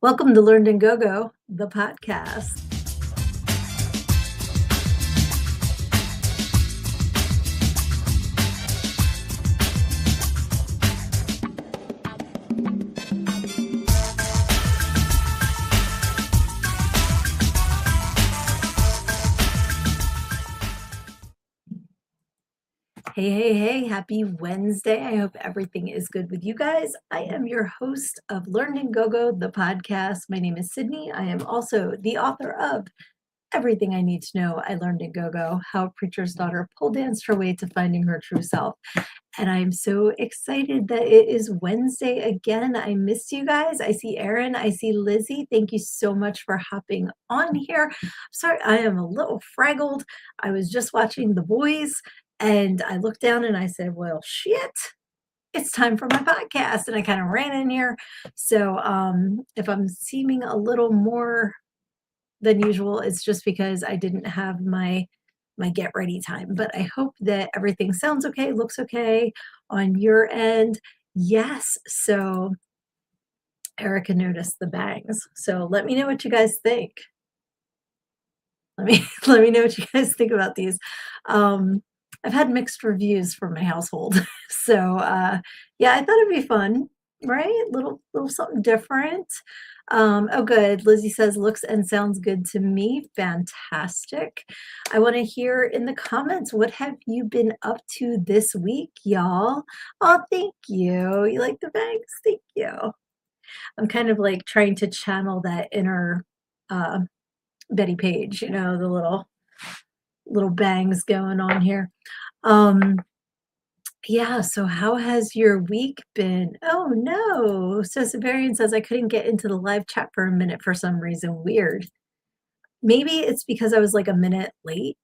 Welcome to Learned and Go-Go, the podcast. Hey, happy Wednesday. I hope everything is good with you guys. I am your host of Learned and Go-Go, the podcast. My name is Sydnee. I am also the author of Everything I Need to Know I Learned in Go-Go, How a Preacher's Daughter Pole Danced Her Way to Finding Her True Self. And I'm so excited that it is Wednesday again. I missed you guys. I see Erin. I see Lizzie. Thank you so much for hopping on here. I'm sorry, I am a little fraggled. I was just watching The Boys and I looked down and I said, well, shit, it's time for my podcast. And I kind of ran in here. So if I'm seeming a little more than usual, it's just because I didn't have my get ready time, but I hope that everything sounds okay, looks okay on your end. Yes, so Erica noticed the bangs. So let me know what you guys think. Let me know what you guys think about these. I've had mixed reviews from my household. So yeah, I thought it'd be fun, right? Little something different. Oh, good. Lizzie says looks and sounds good to me. Fantastic. I want to hear in the comments, what have you been up to this week, y'all? Oh, thank you. You like the bags? Thank you. I'm kind of like trying to channel that inner Betty Page, the little bangs going on here. Yeah, so how has your week been? Oh no. So Severian says I couldn't get into the live chat for a minute for some reason. Weird. Maybe it's because I was like a minute late.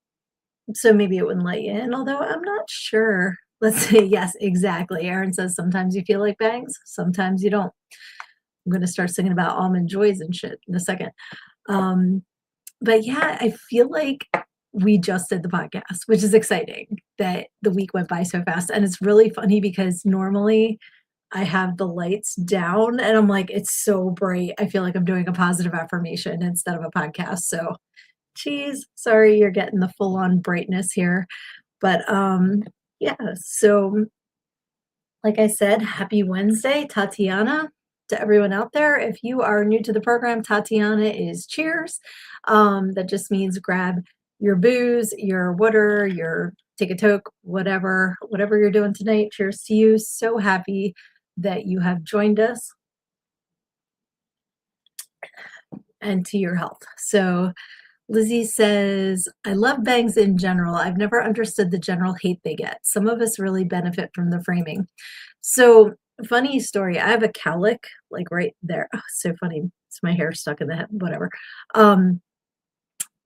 So maybe it wouldn't let you in, although I'm not sure. Let's say yes, exactly. Aaron says sometimes you feel like bangs, sometimes you don't. I'm gonna start singing about almond joys and shit in a second. But yeah, I feel like we just did the podcast, which is exciting that the week went by so fast. And it's really funny because normally I have the lights down and I'm like, it's so bright. I feel like I'm doing a positive affirmation instead of a podcast. So, geez, sorry you're getting the full on brightness here. But yeah, so like I said, happy Wednesday, Tatiana. To everyone out there, if you are new to the program, Tatiana is cheers. That just means grab your booze, your water, your take a toke, whatever you're doing tonight. Cheers to you. So happy that you have joined us and to your health. So Lizzie says, I love bangs in general. I've never understood the general hate they get. Some of us really benefit from the framing. So funny story. I have a cowlick like right there. Oh, so funny. It's my hair stuck in the head, whatever.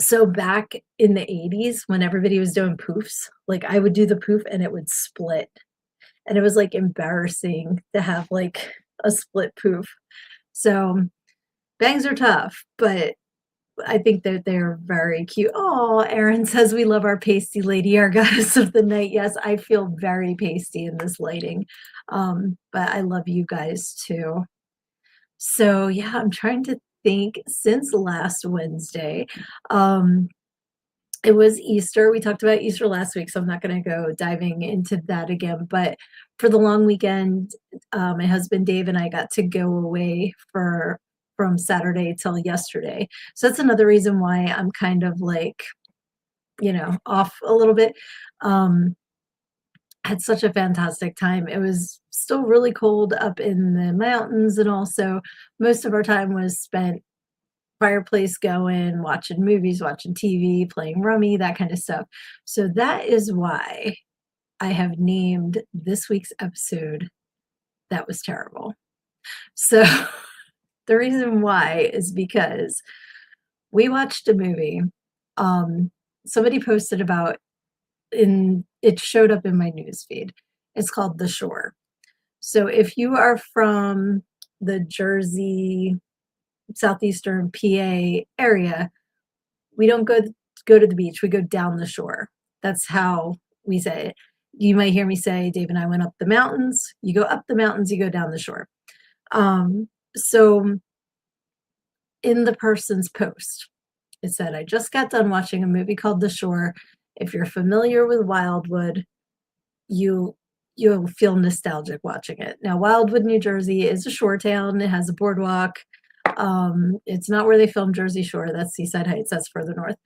So back in the 80s when everybody was doing poofs, like I would do the poof and it would split. And it was like embarrassing to have like a split poof. So bangs are tough, but I think that they're very cute. Oh, Erin says we love our pasty lady, our goddess of the night. Yes, I feel very pasty in this lighting. But I love you guys too. So yeah, I'm trying to think since last Wednesday. It was Easter. We talked about Easter last week, so I'm not going to go diving into that again. But for the long weekend, my husband Dave and I got to go away from Saturday till yesterday. So that's another reason why I'm kind of like, off a little bit. Had such a fantastic time. It was still really cold up in the mountains, and also most of our time was spent fireplace going, watching movies, watching TV, playing rummy, that kind of stuff. So that is why I have named this week's episode That Was Terrible. So the reason why is because we watched a movie. Somebody posted about it showed up in my news feed. It's called The Shore. So if you are from the Jersey, southeastern PA area, we don't go to the beach. We go down the shore. That's how we say it. You might hear me say, Dave and I went up the mountains. You go up the mountains, you go down the shore. So in the person's post. It said, "I just got done watching a movie called The Shore. If you're familiar with Wildwood, you you'll feel nostalgic watching it." Now, Wildwood, New Jersey is a shore town. It has a boardwalk. It's not where they filmed Jersey Shore. That's Seaside Heights. That's further north.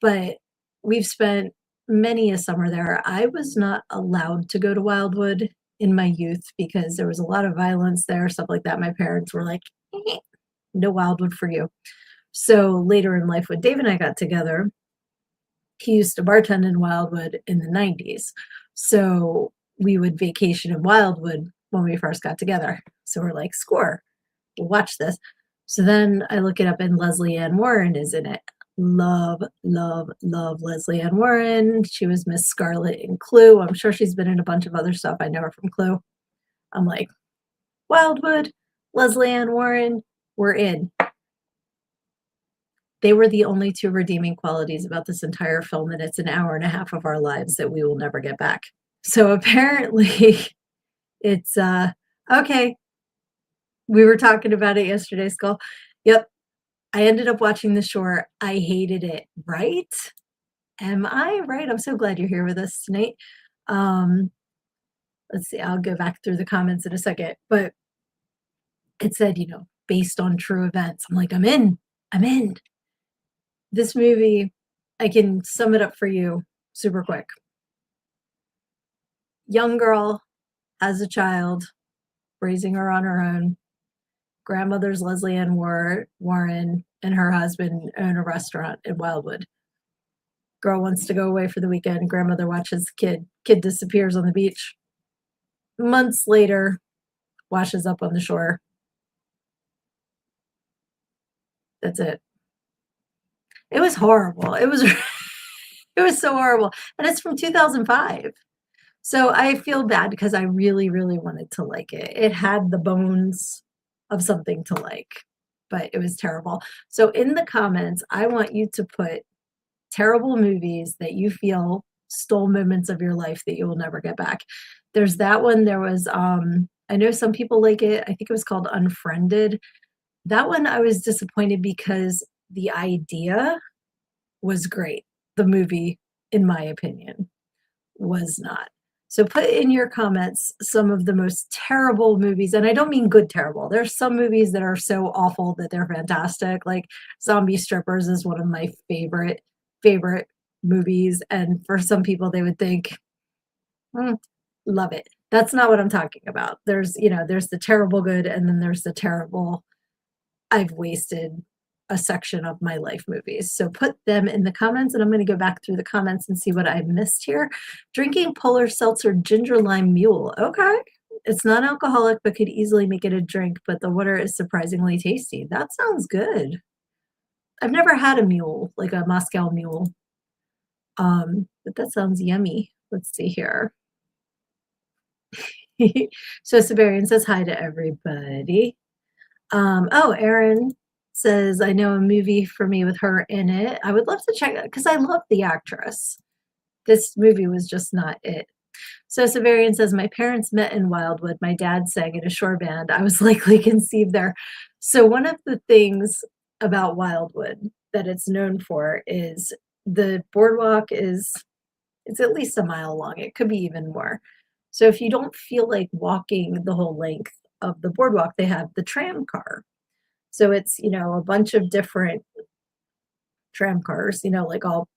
But we've spent many a summer there. I was not allowed to go to Wildwood in my youth because there was a lot of violence there, stuff like that. My parents were like, "No Wildwood for you." So later in life, when Dave and I got together, he used to bartend in Wildwood in the 90s. So we would vacation in Wildwood when we first got together. So we're like, score, we'll watch this. So then I look it up and Leslie Ann Warren is in it. Love, love, love Leslie Ann Warren. She was Miss Scarlet in Clue. I'm sure she's been in a bunch of other stuff. I know her from Clue. I'm like, Wildwood, Leslie Ann Warren, we're in. They were the only two redeeming qualities about this entire film, and it's an hour and a half of our lives that we will never get back. So apparently it's okay. We were talking about it yesterday, Skull. Yep. I ended up watching The Shore. I hated it, right? Am I right? I'm so glad you're here with us tonight. Um, let's see, I'll go back through the comments in a second. But it said, based on true events. I'm like, I'm in. I'm in. This movie, I can sum it up for you super quick. Young girl has a child, raising her on her own. Grandmother's Leslie Ann Warren and her husband own a restaurant in Wildwood. Girl wants to go away for the weekend. Grandmother watches the kid. Kid disappears on the beach. Months later, washes up on the shore. That's it. It was horrible. It was it was so horrible. And it's from 2005. So I feel bad because I really, really wanted to like it. It had the bones of something to like, but it was terrible. So in the comments, I want you to put terrible movies that you feel stole moments of your life that you will never get back. There's that one. There was I know some people like it. I think it was called Unfriended. That one I was disappointed because the idea was great. The movie, in my opinion, was not. So put in your comments some of the most terrible movies, and I don't mean good terrible. There's some movies that are so awful that they're fantastic. Like Zombie Strippers is one of my favorite movies, and for some people they would think, "Hmm, love it." That's not what I'm talking about. There's the terrible good, and then there's the terrible I've wasted a section of my life movies. So put them in the comments, and I'm going to go back through the comments and see what I missed here. Drinking Polar Seltzer Ginger Lime Mule. Okay. It's non-alcoholic, but could easily make it a drink, but the water is surprisingly tasty. That sounds good. I've never had a mule, like a Moscow mule. But that sounds yummy. Let's see here. So Siberian says hi to everybody. Oh, Erin says, I know a movie for me with her in it. I would love to check it because I love the actress. This movie was just not it. So Severian says, my parents met in Wildwood. My dad sang in a shore band. I was likely conceived there. So one of the things about Wildwood that it's known for is the boardwalk it's at least a mile long. It could be even more. So if you don't feel like walking the whole length of the boardwalk, they have the tram car. So it's, a bunch of different tram cars, like all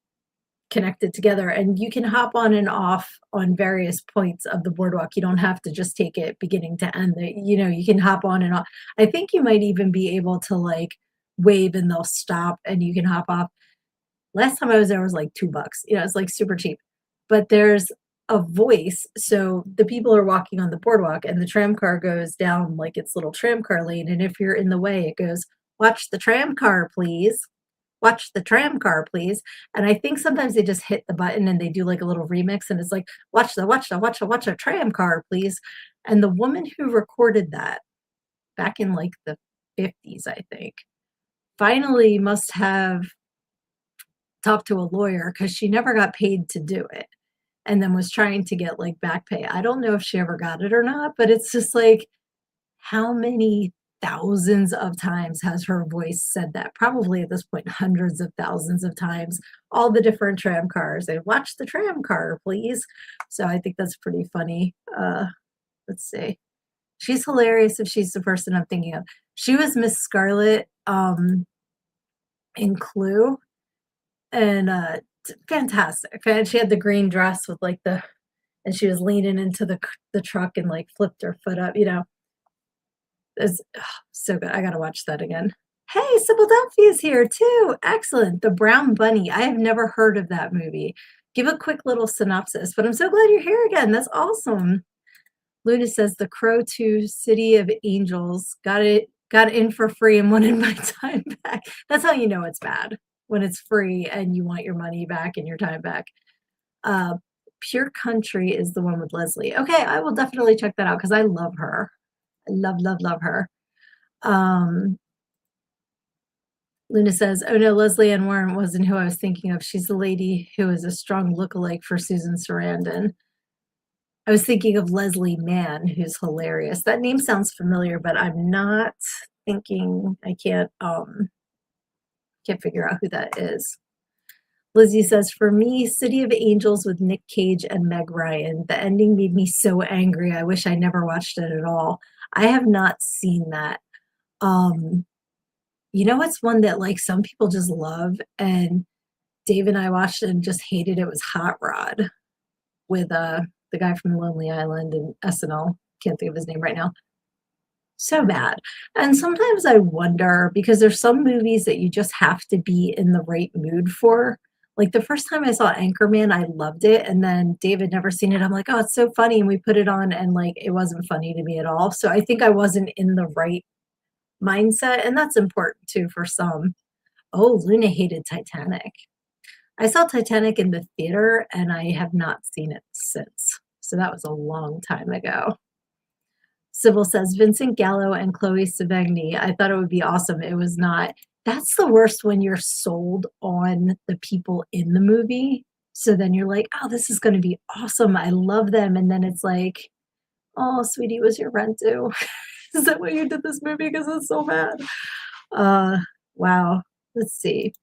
connected together, and you can hop on and off on various points of the boardwalk. You don't have to just take it beginning to end. You can hop on and off. I think you might even be able to like wave and they'll stop and you can hop off. Last time I was there was like $2. It's like super cheap. But there's a voice. So the people are walking on the boardwalk and the tram car goes down like its little tram car lane. And if you're in the way, it goes, watch the tram car, please. Watch the tram car, please. And I think sometimes they just hit the button and they do like a little remix and it's like, watch the tram car, please. And the woman who recorded that back in like the 50s, I think, finally must have talked to a lawyer because she never got paid to do it and then was trying to get like back pay. I don't know if she ever got it or not, but it's just like, how many thousands of times has her voice said that, probably at this point, hundreds of thousands of times, all the different tram cars, and "Watch the tram car, please." So I think that's pretty funny. Let's see. She's hilarious if she's the person I'm thinking of. She was Miss Scarlet, in Clue, and, fantastic, and she had the green dress with, like, the and she was leaning into the truck and, like, flipped her foot up, you know? It's so good. I gotta watch that again. Hey, Sybil Dunphy is here too. Excellent. The Brown Bunny. I have never heard of that movie. Give a quick little synopsis, but I'm so glad you're here again. That's awesome. Luna says The Crow 2 City of Angels got in for free and wanted my time back. That's how you know it's bad. When it's free and you want your money back and your time back. Uh Pure Country is the one with Leslie. Okay, I will definitely check that out because I love her. I love, love, love her. Um, Luna says, "Oh no, Leslie Ann Warren wasn't who I was thinking of. She's the lady who is a strong lookalike for Susan Sarandon." I was thinking of Leslie Mann, who's hilarious. That name sounds familiar, but I'm not thinking. I can't figure out who that is. Lizzie says, "For me, City of Angels with Nick Cage and Meg Ryan. The ending made me so angry. I wish I never watched it at all." I have not seen that. Um, you know, it's one that, like, some people just love, and Dave and I watched it and just hated it, was Hot Rod with, the guy from Lonely Island and SNL. Can't think of his name right now. So bad. And sometimes I wonder because there's some movies that you just have to be in the right mood for. Like, the first time I saw Anchorman, I loved it, and then David never seen it. I'm like, "Oh, it's so funny," and we put it on, and, like, it wasn't funny to me at all. So I think I wasn't in the right mindset, and that's important too for some. Oh, Luna hated Titanic. I saw Titanic in the theater, and I have not seen it since. So that was a long time ago. Sybil says, "Vincent Gallo and Chloe Sevigny. I thought it would be awesome. It was not." That's the worst when you're sold on the people in the movie. So then you're like, "Oh, this is gonna be awesome. I love them." And then it's like, "Oh, sweetie, was your rent due? Is that why you did this movie? Because it's so bad." Uh, wow. Let's see.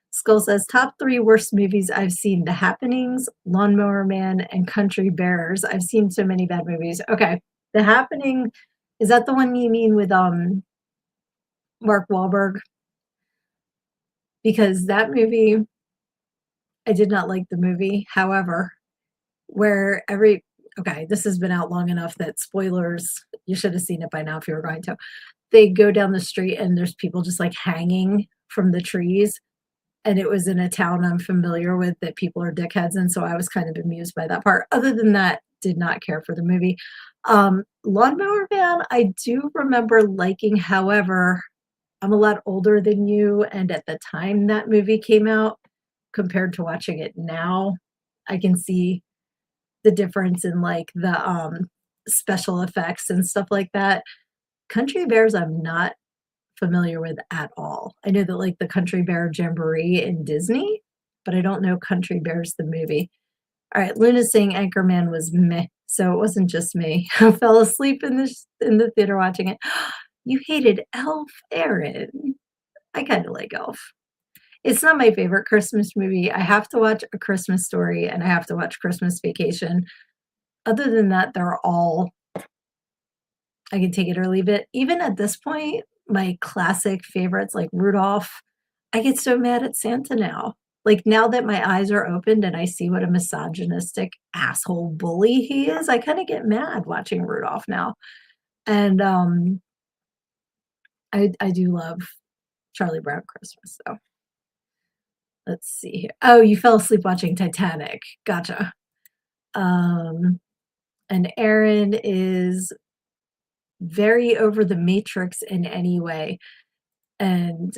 Skull says, "Top 3 worst movies I've seen: The Happenings, Lawnmower Man, and Country Bears." I've seen so many bad movies. Okay. The Happening, is that the one you mean with, Mark Wahlberg? Because that movie, I did not like the movie. However, where every okay, this has been out long enough that spoilers, you should have seen it by now if you were going to. They go down the street and there's people just, like, hanging from the trees, and it was in a town I'm familiar with that people are dickheads, and so I was kind of amused by that part. Other than that, did not care for the movie. Lawnmower Man, I do remember liking, however, I'm a lot older than you, and at the time that movie came out, compared to watching it now, I can see the difference in, like, the, special effects and stuff like that. Country Bears, I'm not familiar with at all. I know that, like, the Country Bear Jamboree in Disney, but I don't know Country Bears the movie. Alright, Luna's saying Anchorman was meh, so it wasn't just me. I fell asleep in the theater watching it. You hated Elf, Erin. I kinda like Elf. It's not my favorite Christmas movie. I have to watch A Christmas Story, and I have to watch Christmas Vacation. Other than that, they're all I can take it or leave it. Even at this point, my classic favorites like Rudolph, I get so mad at Santa now. Like, now that my eyes are opened and I see what a misogynistic asshole bully he is, I kinda get mad watching Rudolph now. And, I do love Charlie Brown Christmas, so let's see here. Oh, you fell asleep watching Titanic. Gotcha. Um, and Aaron is very over the Matrix in any way. And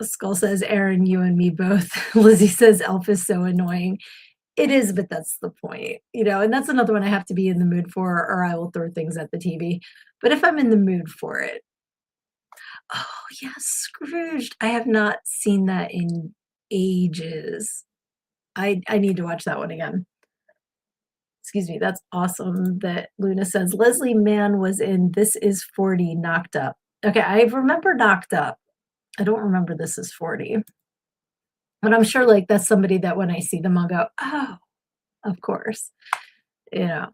Skull says, "Aaron, you and me both." Lizzie says, "Elf is so annoying." It is, but that's the point, you know, and that's another one I have to be in the mood for, or I will throw things at the TV. But if I'm in the mood for it, oh, yes, Scrooged. I have not seen that in ages. I need to watch that one again. Excuse me, that's awesome that Luna says, "Leslie Mann was in This Is 40 Knocked Up." Okay, I remember Knocked Up. I don't remember This Is 40, but I'm sure, like, that's somebody that when I see them, I'll go, "Oh, of course," you know?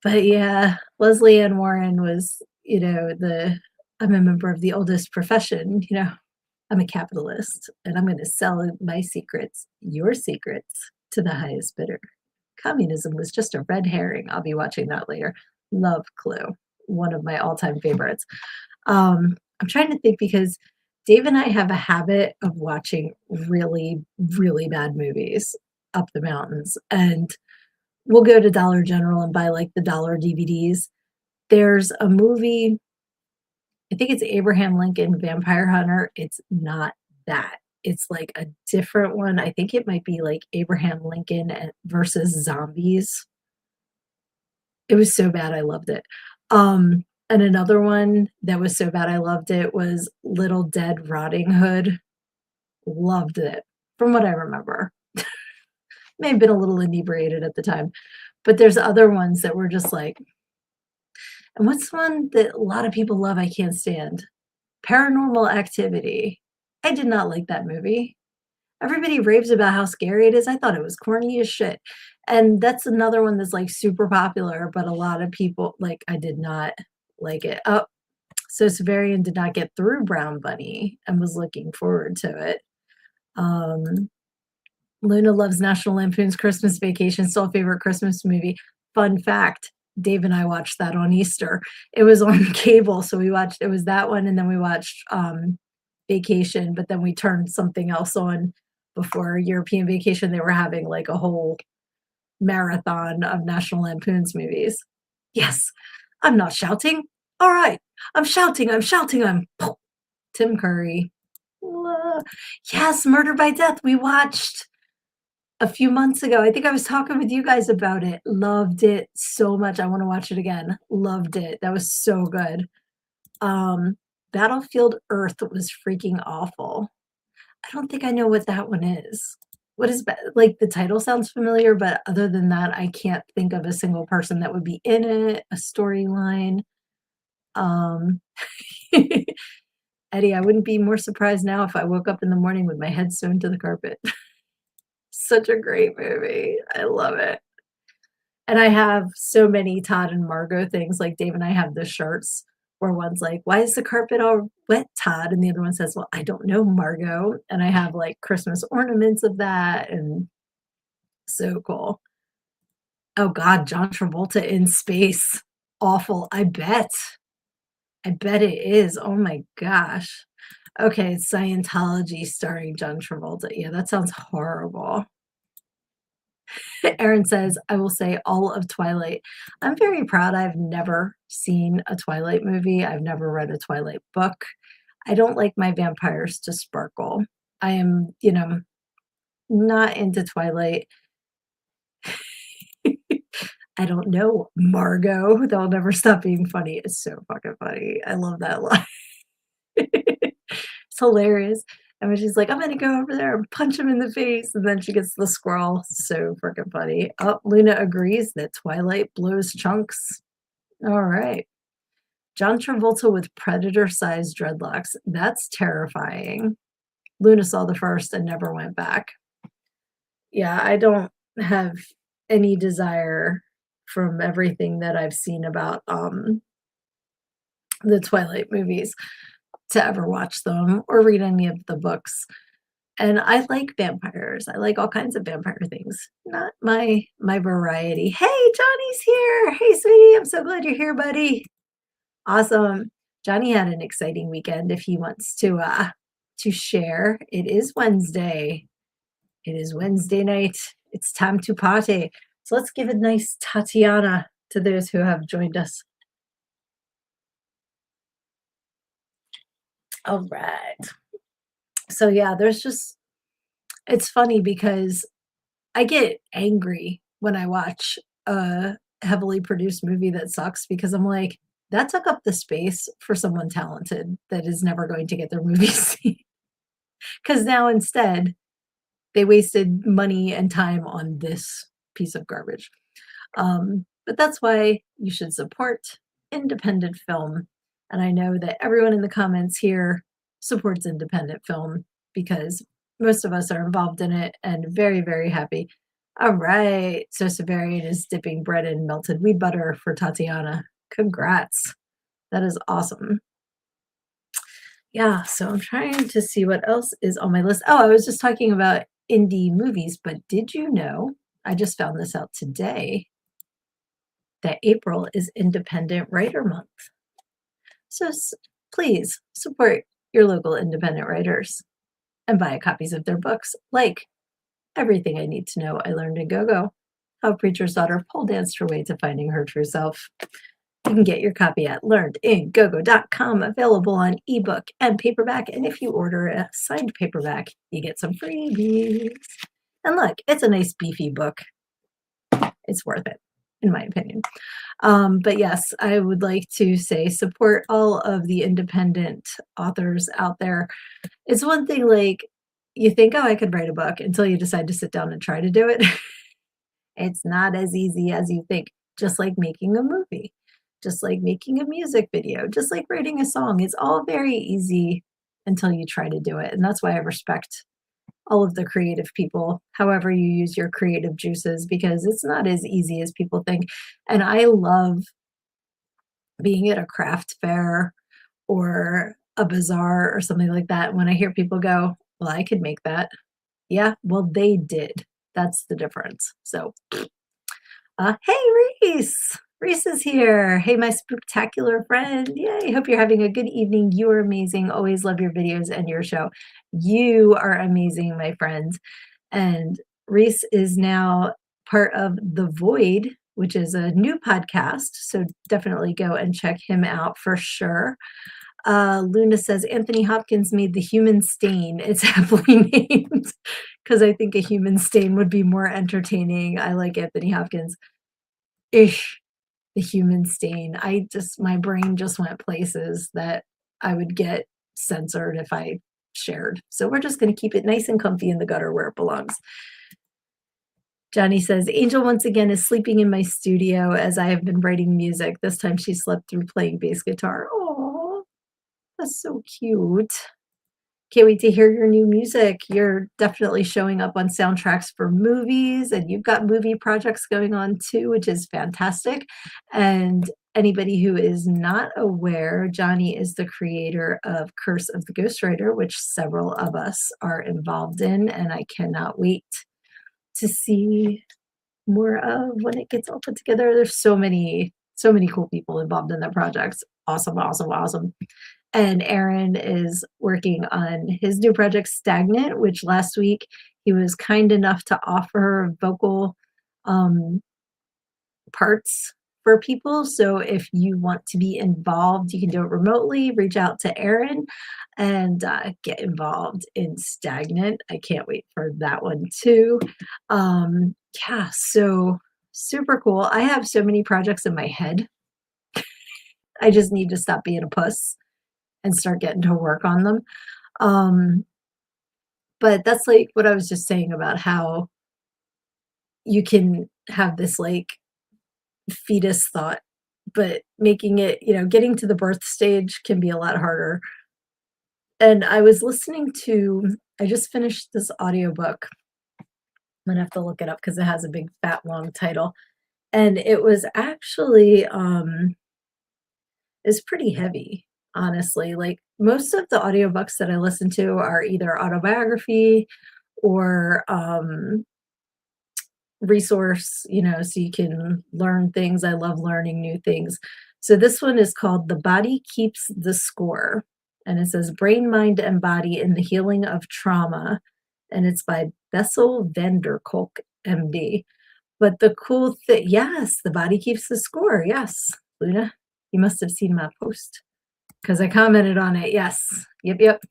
But yeah, Leslie Ann Warren was, I'm a member of the oldest profession, I'm a capitalist, and I'm gonna sell my secrets, your secrets, to the highest bidder. Communism was just a red herring. I'll be watching that later. Love Clue, one of my all-time favorites. I'm trying to think because Dave and I have a habit of watching really, really bad movies up the mountains, and we'll go to Dollar General and buy, like, the dollar DVDs. There's a movie, I think it's Abraham Lincoln Vampire Hunter. It's not that. It's, like, a different one. I think it might be, like, Abraham Lincoln versus zombies. It was so bad, I loved it. And another one that was so bad I loved it was Little Dead Rotting Hood. Loved it, from what I remember. May have been a little inebriated at the time, but there's other ones that were just like, and what's one that a lot of people love I can't stand? Paranormal Activity. I did not like that movie. Everybody raves about how scary it is. I thought it was corny as shit. And that's another one that's, like, super popular, but a lot of people like, I did not like it. Oh, so Severian did not get through Brown Bunny and was looking forward to it. Um, Luna loves National Lampoon's Christmas Vacation, still a favorite Christmas movie. Fun fact, Dave and I watched that on Easter. It was on cable, so we watched it was that one, and then we watched, Vacation, but then we turned something else on before European Vacation. They were having, like, a whole marathon of National Lampoon's movies. Yes, I'm not shouting. Alright, I'm shouting, I'm Tim Curry. Uh, yes, Murder by Death, we watched a few months ago. I think I was talking with you guys about it. Loved it so much. I wanna watch it again. Loved it. That was so good. Um, Battlefield Earth was freaking awful. I don't think I know what that one is. What is like, the title sounds familiar, but other than that, I can't think of a single person that would be in it, a storyline. Um, Eddie, I wouldn't be more surprised now if I woke up in the morning with my head sewn to the carpet. Such a great movie. I love it. And I have so many Todd and Margot things, like, Dave and I have the shirts where one's like, "Why is the carpet all wet, Todd?" And the other one says, "Well, I don't know, Margot." And I have, like, Christmas ornaments of that, and so cool. Oh god, John Travolta in space. Awful, I bet. I bet it is, oh my gosh. Okay, Scientology starring John Travolta. Yeah, that sounds horrible. Aaron says, "I will say all of Twilight." I'm very proud I've never seen a Twilight movie. I've never read a Twilight book. I don't like my vampires to sparkle. I am, not into Twilight. I don't know, Margot. They'll never stop being funny. It's so fucking funny. I love that line. It's hilarious. And when she's like, "I'm gonna go over there and punch him in the face," and then she gets the squirrel. So freaking funny. Oh, Luna agrees that Twilight blows chunks. All right. John Travolta with predator-sized dreadlocks. That's terrifying. Luna saw the first and never went back. Yeah, I don't have any desire from everything that I've seen about, the Twilight movies to ever watch them or read any of the books. And I like vampires. I like all kinds of vampire things. Not my variety. Hey, Johnny's here. Hey, sweetie. I'm so glad you're here, buddy. Awesome. Johnny had an exciting weekend if he wants to share. It is Wednesday. It is Wednesday night. It's time to party. So let's give a nice Tatiana to those who have joined us. All right. So yeah, it's funny because I get angry when I watch a heavily produced movie that sucks because I'm like, that took up the space for someone talented that is never going to get their movie seen. Because now instead, they wasted money and time on this piece of garbage. But that's why you should support independent film. And I know that everyone in the comments here supports independent film because most of us are involved in it and very, very happy. All right. So Severian is dipping bread in melted wheat butter for Tatiana. Congrats. That is awesome. Yeah, so I'm trying to see what else is on my list. Oh, I was just talking about indie movies, but did you know, I just found this out today, that April is Independent Writer Month. So please support your local independent writers and buy copies of their books, like Everything I Need to Know I Learned in Go-Go, How a Preacher's Daughter Pole Danced Her Way to Finding Her True Self. You can get your copy at learnedingogo.com, available on ebook and paperback. And if you order a signed paperback, you get some freebies. And look, it's a nice beefy book. It's worth it, in my opinion. But yes, I would like to say support all of the independent authors out there. It's one thing, like, you think, oh, I could write a book until you decide to sit down and try to do it. It's not as easy as you think, just like making a movie, just like making a music video, just like writing a song. It's all very easy until you try to do it. And that's why I respect all of the creative people, however you use your creative juices, because it's not as easy as people think. And I love being at a craft fair or a bazaar or something like that. When I hear people go, well, I could make that. Yeah, well, they did. That's the difference. So hey, Reese! Reese is here. Hey, my spectacular friend. Yay, hope you're having a good evening. You are amazing. Always love your videos and your show. You are amazing, my friends. And Reese is now part of The Void, which is a new podcast. So definitely go and check him out for sure. Luna says Anthony Hopkins made The Human Stain. It's aptly named because I think A Human Stain would be more entertaining. I like Anthony Hopkins. Ish, The Human Stain. My brain just went places that I would get censored if I shared. So we're just going to keep it nice and comfy in the gutter where it belongs. Johnny says, Angel once again is sleeping in my studio as I have been writing music. This time she slept through playing bass guitar. Oh, that's so cute. Can't wait to hear your new music. You're definitely showing up on soundtracks for movies, and you've got movie projects going on too, which is fantastic. And anybody who is not aware, Johnny is the creator of Curse of the Ghostwriter, which several of us are involved in, and I cannot wait to see more of when it gets all put together. There's so many cool people involved in the projects. Awesome, awesome, awesome. And Aaron is working on his new project, Stagnant, which last week he was kind enough to offer vocal parts for people. So if you want to be involved, you can do it remotely. Reach out to Aaron and get involved in Stagnant. I can't wait for that one too. Yeah, so super cool. I have so many projects in my head. I just need to stop being a puss and start getting to work on them. But that's like what I was just saying about how you can have this like fetus thought, but making it, getting to the birth stage can be a lot harder. And I just finished this audiobook. I'm gonna have to look it up because it has a big fat long title. And it was actually is pretty heavy, honestly. Like most of the audiobooks that I listen to are either autobiography or resource, so you can learn things. I love learning new things. So this one is called The Body Keeps the Score. And it says Brain, Mind, and Body in the Healing of Trauma. And it's by Bessel van der Kolk, MD. But the cool thing, yes, The Body Keeps the Score. Yes, Luna, you must have seen my post because I commented on it. Yes. Yep.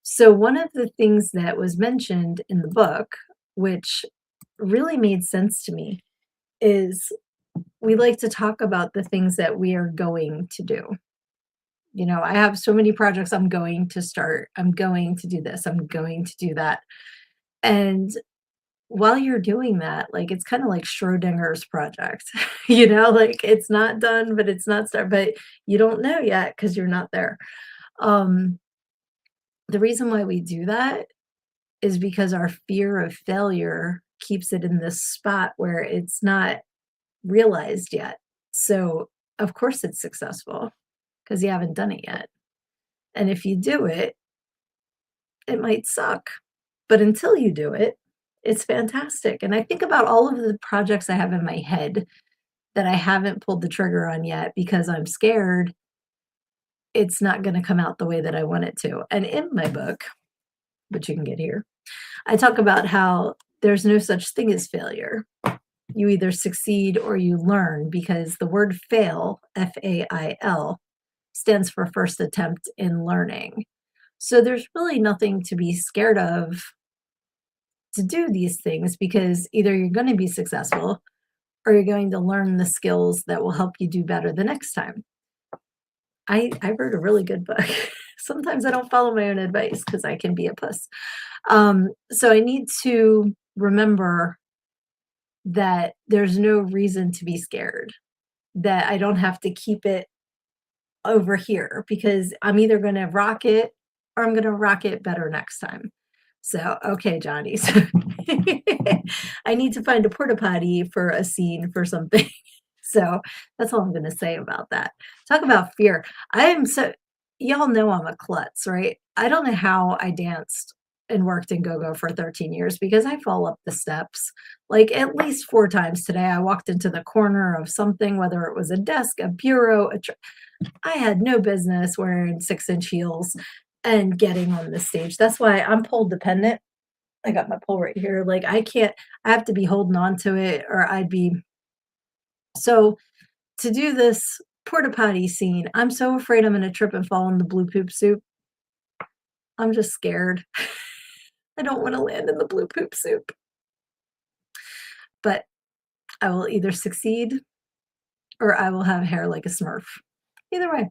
So one of the things that was mentioned in the book, which really made sense to me, is we like to talk about the things that we are going to do. I have so many projects I'm going to start. I'm going to do this. I'm going to do that. And while you're doing that, like, it's kinda like Schrodinger's project, you know, like, it's not done, but it's not start but you don't know yet because 'cause you're not there. Um, the reason why we do that is because our fear of failure keeps it in this spot where it's not realized yet. So, of course, it's successful because you haven't done it yet. And if you do it, it might suck, but until you do it, it's fantastic. And I think about all of the projects I have in my head that I haven't pulled the trigger on yet because I'm scared it's not going to come out the way that I want it to. And in my book, which you can get here, I talk about how there's no such thing as failure. You either succeed or you learn because the word fail, FAIL, stands for first attempt in learning. So there's really nothing to be scared of to do these things because either you're going to be successful or you're going to learn the skills that will help you do better the next time. I wrote a really good book. Sometimes I don't follow my own advice because I can be a puss. So I need to remember that there's no reason to be scared, that I don't have to keep it over here because I'm either gonna rock it or I'm gonna rock it better next time. So, okay, Johnny, so I need to find a porta potty for a scene for something. So, that's all I'm gonna say about that. Talk about fear. I am so y'all know I'm a klutz, right? I don't know how I danced and worked in go-go for 13 years because I fall up the steps, like, at least 4 times today. I walked into the corner of something, whether it was a desk, a bureau, a I had no business wearing 6-inch heels and getting on the stage. That's why I'm pole dependent. I got my pole right here. Like, I have to be holding on to it or I'd be so to do this porta potty scene, I'm so afraid I'm gonna trip and fall in the blue poop soup. I'm just scared. I don't wanna land in the blue poop soup, but I will either succeed or I will have hair like a Smurf. Either way.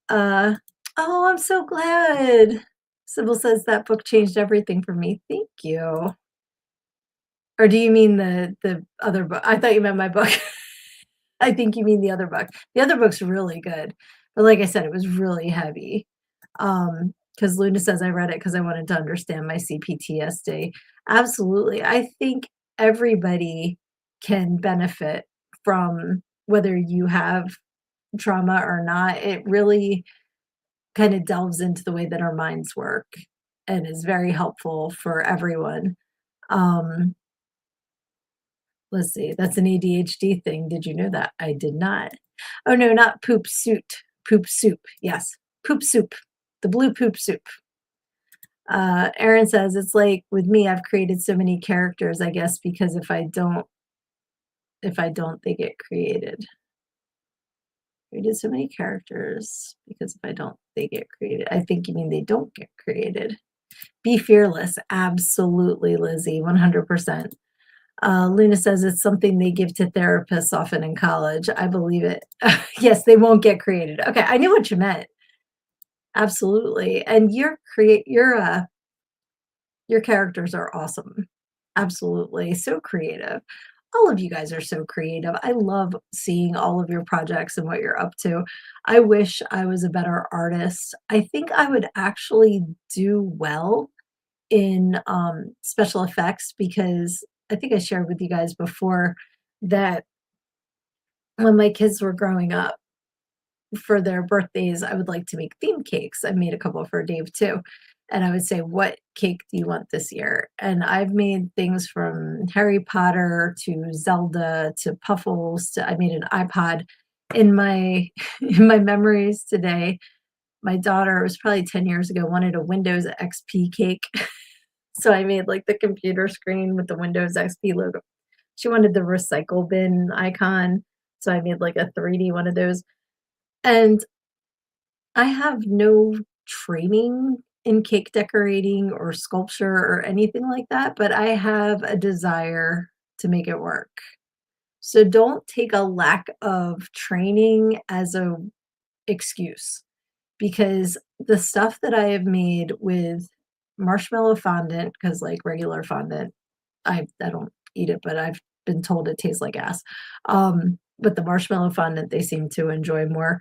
Uh, oh, I'm so glad. Sybil says that book changed everything for me. Thank you. Or do you mean the other book? I thought you meant my book. I think you mean the other book. The other book's really good, but like I said, it was really heavy. Because Luna says I read it because I wanted to understand my CPTSD. Absolutely. I think everybody can benefit from whether you have trauma or not. It really kind of delves into the way that our minds work and is very helpful for everyone. Um, let's see, that's an ADHD thing. Did you know that? I did not. Oh no, not poop suit. Poop soup. Yes. Poop soup. The blue poop soup. Aaron says it's like with me, I've created so many characters, I guess, because if I don't, they get created. Created so many characters because if I don't, they get created. I think you mean they don't get created. Be fearless. Absolutely, Lizzie, 100%. Luna says it's something they give to therapists often in college. I believe it. Yes, they won't get created. Okay, I knew what you meant. Absolutely. And your characters are awesome. Absolutely. So creative. All of you guys are so creative. I love seeing all of your projects and what you're up to. I wish I was a better artist. I think I would actually do well in special effects because I think I shared with you guys before that when my kids were growing up for their birthdays, I would like to make theme cakes. I made a couple for Dave too. And I would say, what cake do you want this year? And I've made things from Harry Potter to Zelda to Puffles to I made an iPod in my in my memories today. My daughter, it was probably 10 years ago, wanted a Windows XP cake. So I made like the computer screen with the Windows XP logo. She wanted the recycle bin icon. So I made like a 3D one of those. And I have no training in cake decorating or sculpture or anything like that, but I have a desire to make it work. So don't take a lack of training as a excuse because the stuff that I have made with marshmallow fondant, because like regular fondant I don't eat it, but I've been told it tastes like ass. But the marshmallow fondant they seem to enjoy more.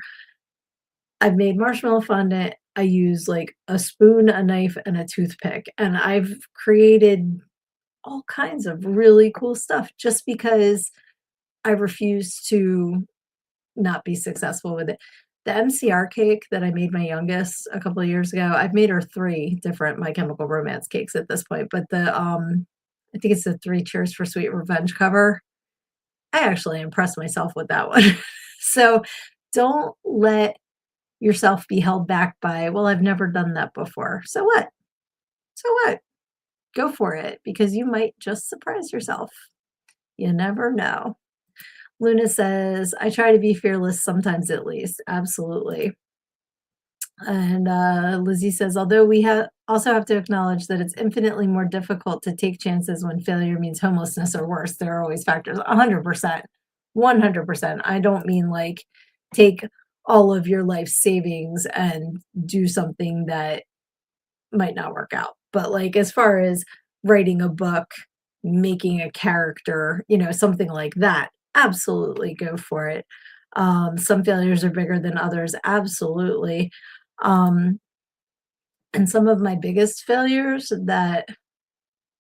I've made marshmallow fondant. I use, like, a spoon, a knife, and a toothpick, and I've created all kinds of really cool stuff just because I refuse to not be successful with it. The MCR cake that I made my youngest a couple of years ago, I've made her 3 different My Chemical Romance cakes at this point, but I think it's the 3 Cheers for Sweet Revenge cover. I actually impressed myself with that one. So, don't let yourself be held back by, "Well, I've never done that before." So what? So what? Go for it because you might just surprise yourself. You never know. Luna says, "I try to be fearless sometimes at least." Absolutely. And, Lizzie says, "Although we also have to acknowledge that it's infinitely more difficult to take chances when failure means homelessness or worse. There are always factors." 100%. 100%. I don't mean, like, take all of your life savings and do something that might not work out. But, like, as far as writing a book, making a character, something like that, absolutely go for it. Some failures are bigger than others, absolutely. Um, and some of my biggest failures that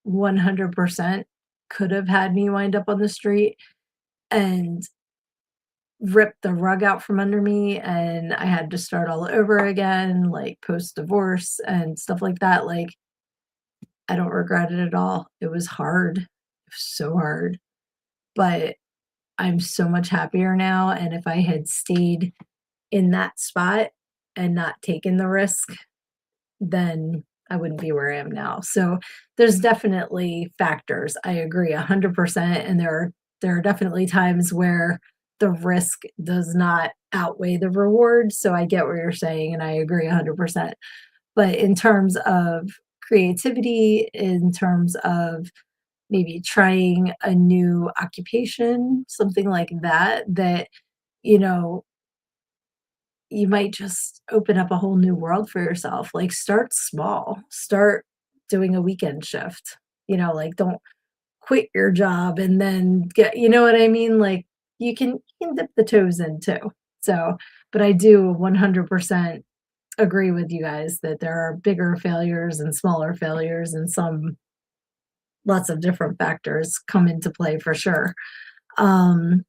100% could have had me wind up on the street and rip the rug out from under me, and I had to start all over again, like post-divorce and stuff like that, like, I don't regret it at all. It was hard. It was so hard, but I'm so much happier now, and if I had stayed in that spot and not taken the risk, then I wouldn't be where I am now. So, there's definitely factors. I agree 100%, and there are definitely times where the risk does not outweigh the reward, so I get what you're saying, and I agree 100%. But in terms of creativity, in terms of maybe trying a new occupation, something like that, you know, you might just open up a whole new world for yourself. Like, start small. Start doing a weekend shift. Like, don't quit your job and then you know what I mean? Like, you can dip the toes in too. So, but I do 100% agree with you guys that there are bigger failures and smaller failures, and lots of different factors come into play for sure. Um,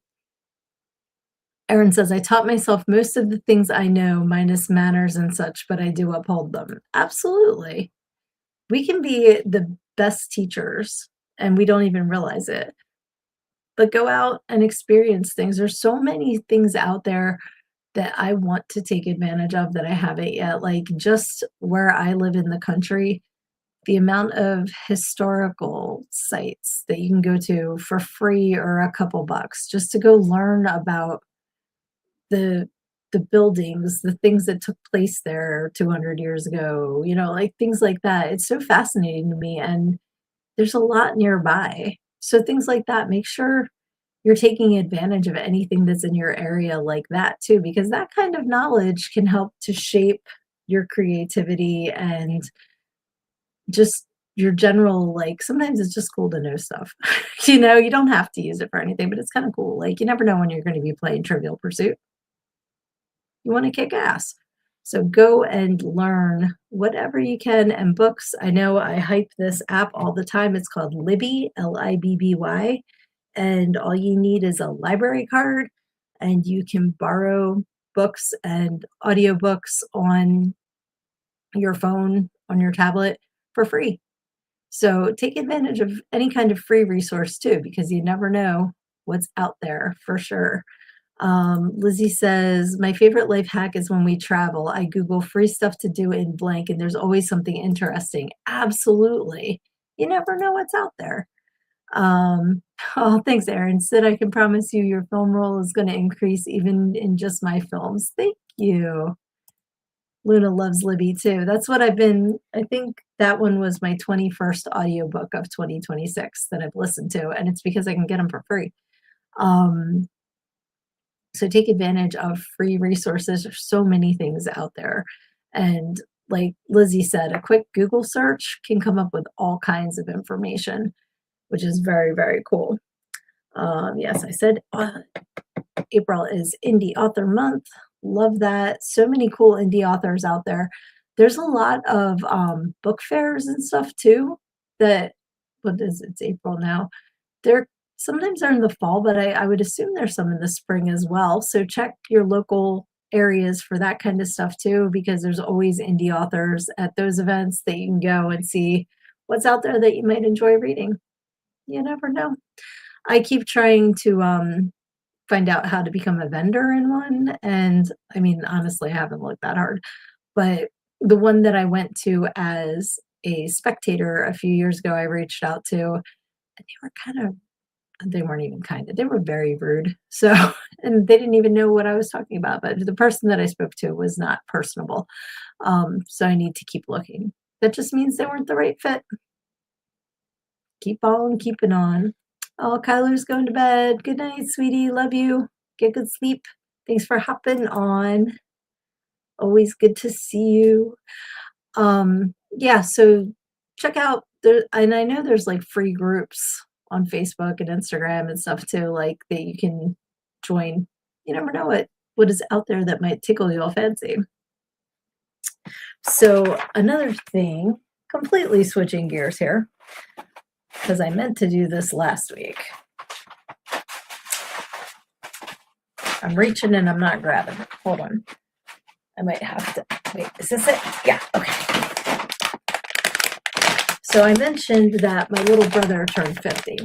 Erin says, "I taught myself most of the things I know, minus manners and such, but I do uphold them." Absolutely. We can be the best teachers and we don't even realize it. But go out and experience things. There's so many things out there that I want to take advantage of that I haven't yet. Like, just where I live in the country, the amount of historical sites that you can go to for free or a couple bucks just to go learn about the the buildings, the things that took place there 200 years ago, like things like that. It's so fascinating to me, and there's a lot nearby. So things like that, make sure you're taking advantage of anything that's in your area like that too, because that kind of knowledge can help to shape your creativity and just your general, like, sometimes it's just cool to know stuff. You don't have to use it for anything, but it's kinda cool. Like, you never know when you're gonna be playing Trivial Pursuit. You wanna kick ass. So go and learn whatever you can, and books, I know I hype this app all the time. It's called Libby, Libby, and all you need is a library card, and you can borrow books and audiobooks on your phone, on your tablet for free. So take advantage of any kind of free resource too, because you never know what's out there for sure. Lizzie says, "My favorite life hack is when we travel. I Google free stuff to do in blank, and there's always something interesting." Absolutely. You never know what's out there. Oh, thanks, Erin. Said, "I can promise you your film role is going to increase even in just my films." Thank you. Luna loves Libby too. I think that one was my 21st audiobook of 2026 that I've listened to, and it's because I can get them for free. Um, so take advantage of free resources. There's so many things out there. And like Lizzie said, a quick Google search can come up with all kinds of information. which is very, very cool. Yes, I said April is Indie Author Month. Love that. So many cool indie authors out there. There's a lot of book fairs and stuff too. That what is it's April now. They're sometimes they're in the fall, but I would assume there's some in the spring as well. So check your local areas for that kind of stuff too, because there's always indie authors at those events that you can go and see what's out there that you might enjoy reading. You never know. I keep trying to find out how to become a vendor in one, and I mean, honestly, I haven't looked that hard, but the one that I went to as a spectator a few years ago, I reached out to, and they were kind of they weren't even kind of, they were very rude. So, and they didn't even know what I was talking about, but the person that I spoke to was not personable. So I need to keep looking. That just means they weren't the right fit. Keep on keeping on. Oh, Kyler's going to bed. Good night, sweetie. Love you. Get good sleep. Thanks for hopping on. Always good to see you. Yeah, so check out there, and I know there's like free groups on Facebook and Instagram and stuff too, like that you can join. You never know what is out there that might tickle your fancy. So another thing, completely switching gears here, because I meant to do this last week. I'm reaching and I'm not grabbing. Hold on. I might have to wait. Is this it? Yeah, okay. So I mentioned that my little brother turned 50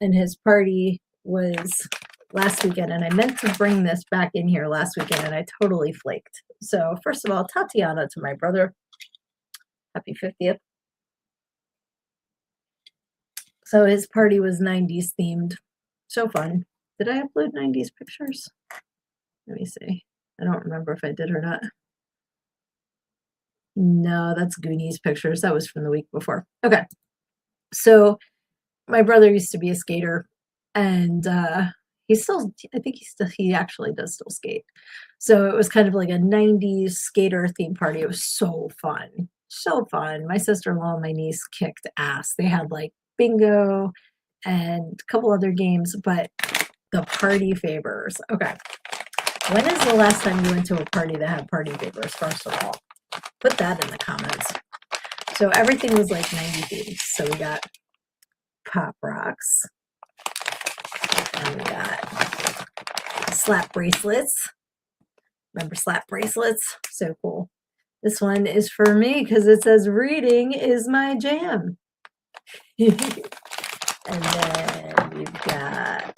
and his party was last weekend, and I meant to bring this back in here last weekend and I totally flaked. So first of all, Tatiana to my brother, happy 50th. So his party was 90s themed. So fun. Did I upload 90s pictures? Let me see. I don't remember if I did or not. No, that's Goonies pictures. That was from the week before. Okay. So my brother used to be a skater, and he's still, I think he actually does still skate. So it was kind of like a 90s skater theme party. It was so fun. So fun. My sister-in-law and my niece kicked ass. They had like bingo and a couple other games, but the party favors. Okay. When is the last time you went to a party that had party favors, first of all? Put that in the comments. So everything was like 90 themes. So we got Pop Rocks. And we got slap bracelets. Remember slap bracelets? So cool. This one is for me because it says reading is my jam. And then we've got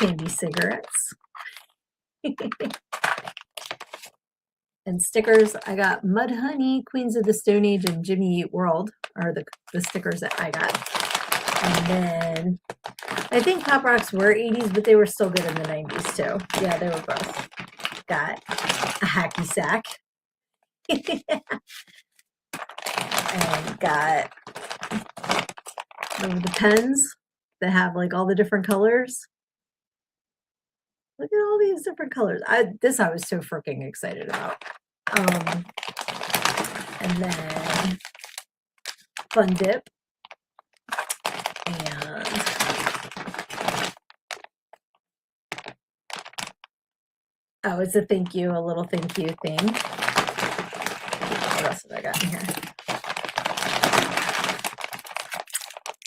candy cigarettes. And stickers. I got Mud Honey, Queens of the Stone Age, and Jimmy Eat World are the stickers that I got. And then I think Pop Rocks were 80s, but they were still good in the 90s too. Yeah, they were both. Got a hacky sack. And got the pens that have like all the different colors. Look at all these different colors. I was so freaking excited about. And then Fun Dip. And oh, it's a thank you, a little thank you thing. What else have I got in here?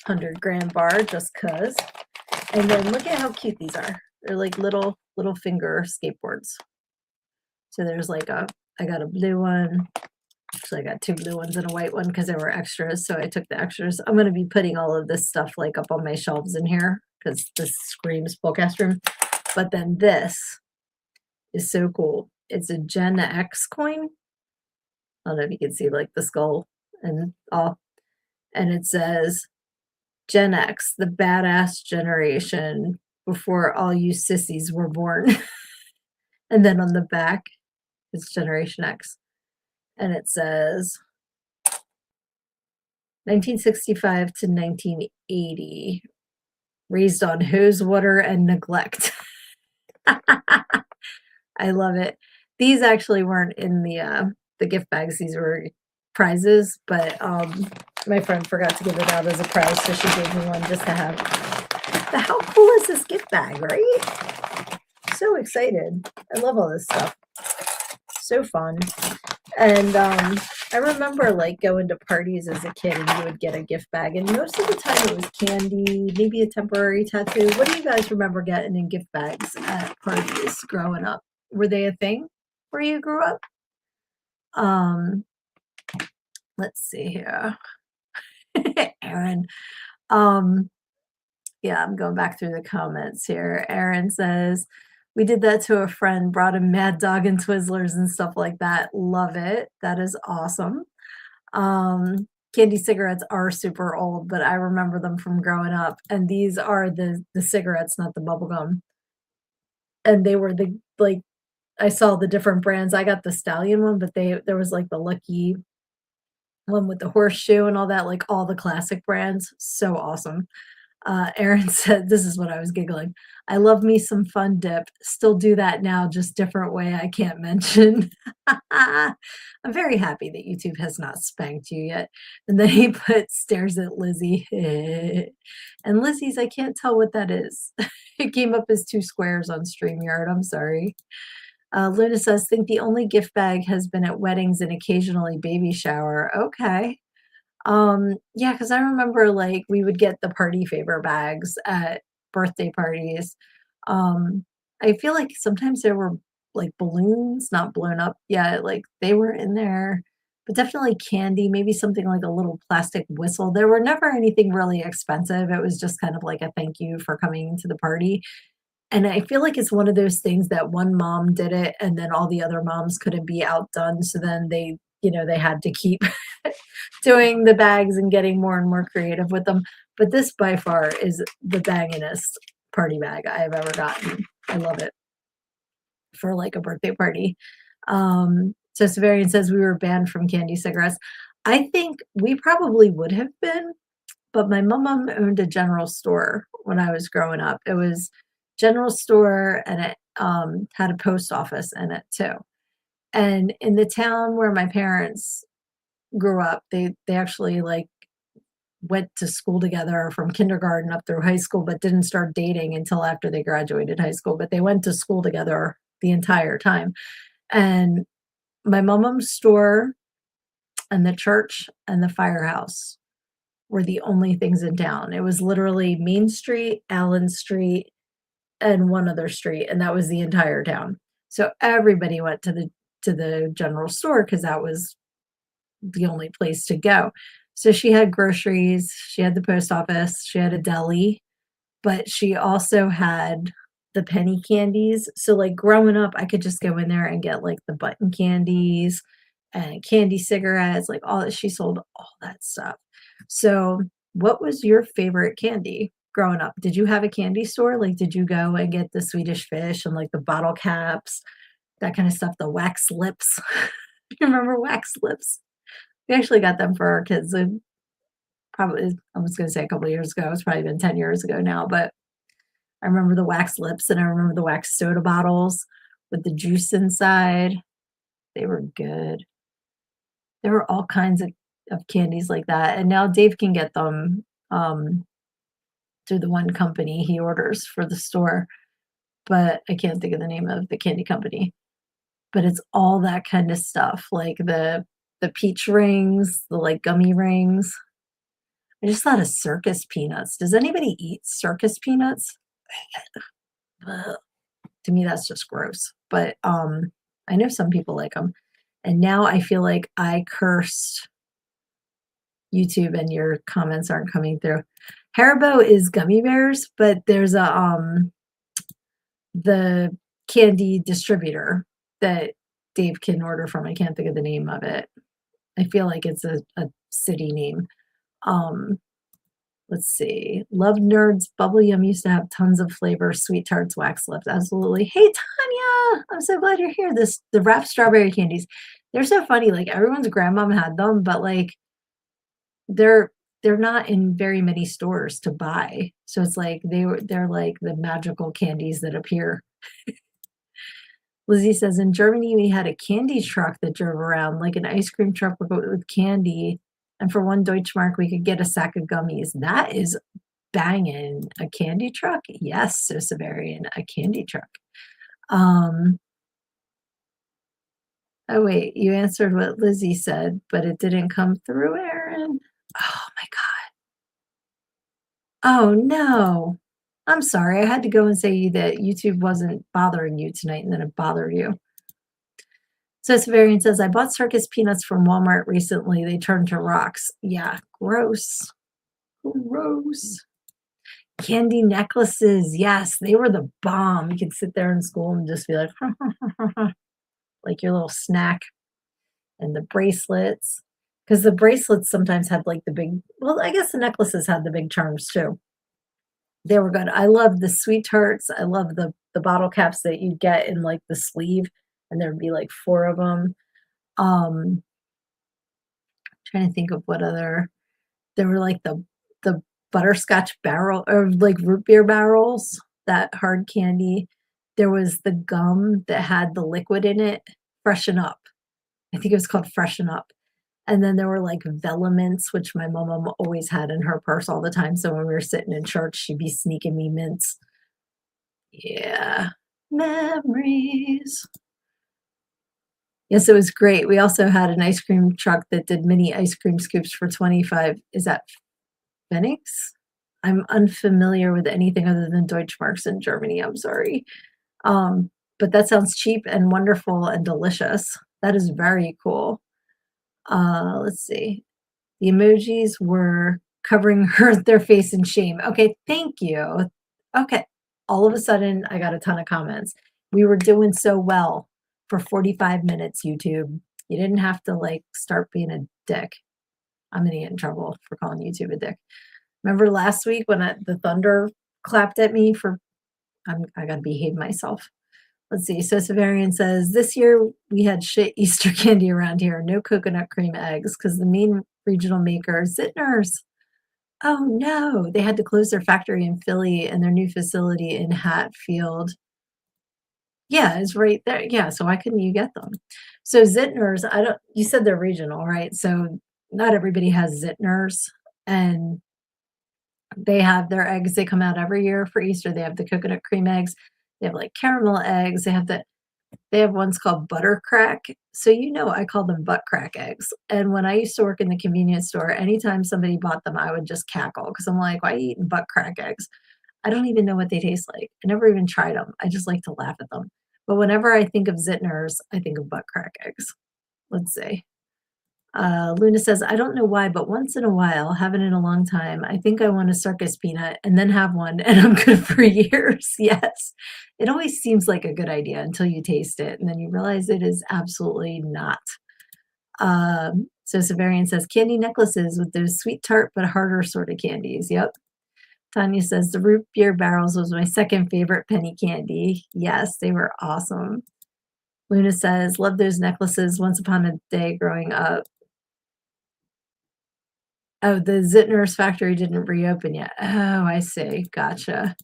100-gram bar, just cause. And then look at how cute these are. They're like little finger skateboards. So there's like I got a blue one. Actually, I got 2 blue ones and a white one because they were extras. So I took the extras. I'm going to be putting all of this stuff like up on my shelves in here because this screams Spellcast room. But then this is so cool. It's a Gen X coin. I don't know if you can see like the skull and all. And it says Gen X, the badass generation before all you sissies were born. And then on the back, it's Generation X. And it says 1965 to 1980, raised on hose water and neglect. I love it. These actually weren't in the gift bags. These were prizes, but my friend forgot to give it out as a prize, so she gave me one just to have. But how cool is this gift bag, right? So excited. I love all this stuff. So fun. And I remember like going to parties as a kid and you would get a gift bag, and most of the time it was candy, maybe a temporary tattoo. What do you guys remember getting in gift bags at parties growing up? Were they a thing where you grew up? Um, let's see here. Aaron. Um, yeah, I'm going back through the comments here. Aaron says, we did that to a friend, brought him Mad Dog and Twizzlers and stuff like that. Love it. That is awesome. Candy cigarettes are super old, but I remember them from growing up. And these are the cigarettes, not the bubble gum. And they were the like I saw the different brands. I got the Stallion one, but there was like the Lucky one with the horseshoe and all that, like all the classic brands. So awesome. Aaron said, this is what I was giggling. I love me some Fun Dip. Still do that now, just different way I can't mention. I'm very happy that YouTube has not spanked you yet. And then he put stares at Lizzie. And Lizzie's, I can't tell what that is. It came up as 2 squares on StreamYard. I'm sorry. Luna says, think the only gift bag has been at weddings and occasionally baby shower. Okay. Yeah, because I remember, like, we would get the party favor bags at birthday parties. Um, I feel like sometimes there were, like, balloons not blown up yet, like, they were in there, but definitely candy, maybe something like a little plastic whistle. There were never anything really expensive, it was just kind of like a thank you for coming to the party, and I feel like it's one of those things that one mom did it, and then all the other moms couldn't be outdone, so then they had to keep doing the bags and getting more and more creative with them. But this by far is the bangingest party bag I've ever gotten. I love it for like a birthday party. So Severian says we were banned from candy cigarettes. I think we probably would have been, but my mom owned a general store when I was growing up. It was general store and it had a post office in it too. And in the town where my parents grew up, they actually like went to school together from kindergarten up through high school, but didn't start dating until after they graduated high school. But they went to school together the entire time. And my mom's store and the church and the firehouse were the only things in town. It was literally Main Street, Allen Street, and one other street, and that was the entire town. So everybody went to the general store because that was the only place to go. So she had groceries, she had the post office, she had a deli, but she also had the penny candies. So like growing up, I could just go in there and get like the button candies and candy cigarettes, like all that. She sold all that stuff. So what was your favorite candy growing up? Did you have a candy store? Like, did you go and get the Swedish fish and like the bottle caps, that kind of stuff, the wax lips? You remember wax lips? We actually got them for our kids, probably I was gonna say a couple of years ago, it's probably been 10 years ago now, but I remember the wax lips and I remember the wax soda bottles with the juice inside. They were good. There were all kinds of candies like that, and now Dave can get them, through the one company he orders for the store, but I can't think of the name of the candy company. But it's all that kind of stuff, like the peach rings, the, like, gummy rings. I just thought of circus peanuts. Does anybody eat circus peanuts? Ugh, to me, that's just gross, but, I know some people like them. And now I feel like I cursed YouTube and your comments aren't coming through. Haribo is gummy bears, but there's the candy distributor that Dave can order from. I can't think of the name of it. I feel like it's a city name. Um, let's see. Love Nerds Bubble Yum used to have tons of flavor. Sweet Tarts, Wax Lips, absolutely. Hey Tanya, I'm so glad you're here. The wrapped strawberry candies. They're so funny. Like everyone's grandmom had them, but like they're they're not in very many stores to buy. So it's like they're like the magical candies that appear. Lizzie says, in Germany, we had a candy truck that drove around, like an ice cream truck with candy. And for 1 Deutschmark, we could get a sack of gummies. That is banging. A candy truck? Yes, so Severian, a candy truck. Um, oh, wait, you answered what Lizzie said, but it didn't come through, Aaron. Oh, my God. Oh, no. I'm sorry. I had to go and say that YouTube wasn't bothering you tonight, and then it bothered you. So Severian says, I bought circus peanuts from Walmart recently. They turned to rocks. Yeah, gross. Gross. Candy necklaces. Yes, they were the bomb. You could sit there in school and just be like, like your little snack. And the bracelets. Because the bracelets sometimes had like the big, well, I guess the necklaces had the big charms too. They were good. I love the sweethearts. I love the bottle caps that you get in like the sleeve, and there'd be like 4 of them. Um, Trying to think of what other, there were like the butterscotch barrel or like root beer barrels, that hard candy. There was the gum that had the liquid in it, Freshen Up. I think it was called Freshen Up. And then there were like Velements, which my mom always had in her purse all the time. So when we were sitting in church, she'd be sneaking me mints. Yeah. Memories. Yes, it was great. We also had an ice cream truck that did mini ice cream scoops for 25. Is that Phoenix? I'm unfamiliar with anything other than Deutschmarks in Germany. I'm sorry. Um, but that sounds cheap and wonderful and delicious. That is very cool. Let's see. The emojis were covering their face in shame. Okay, thank you. Okay. All of a sudden, I got a ton of comments. We were doing so well for 45 minutes, YouTube. You didn't have to like start being a dick. I'm gonna get in trouble for calling YouTube a dick. Remember last week when the thunder clapped at me for I gotta behave myself. Let's see. So Severian says, this year we had shit Easter candy around here. No coconut cream eggs because the main regional maker, Zittner's. Oh no, they had to close their factory in Philly and their new facility in Hatfield. Yeah, it's right there. Yeah, so why couldn't you get them? So Zittner's, I don't, you said they're regional, right? So not everybody has Zittner's, and they have their eggs. They come out every year for Easter. They have the coconut cream eggs. They have like caramel eggs. They have ones called butter crack. So I call them butt crack eggs. And when I used to work in the convenience store, anytime somebody bought them, I would just cackle because I'm like, why are you eating butt crack eggs? I don't even know what they taste like. I never even tried them. I just like to laugh at them. But whenever I think of Zittner's, I think of butt crack eggs. Let's see. Luna says, I don't know why, but once in a while, haven't in a long time, I think I want a circus peanut and then have one and I'm good for years. Yes. It always seems like a good idea until you taste it and then you realize it is absolutely not. So Severian says, candy necklaces with those sweet tart but harder sort of candies. Yep. Tanya says, the root beer barrels was my second favorite penny candy. Yes, they were awesome. Luna says, love those necklaces once upon a day growing up. Oh, the Zittner's factory didn't reopen yet. Oh, I see. Gotcha.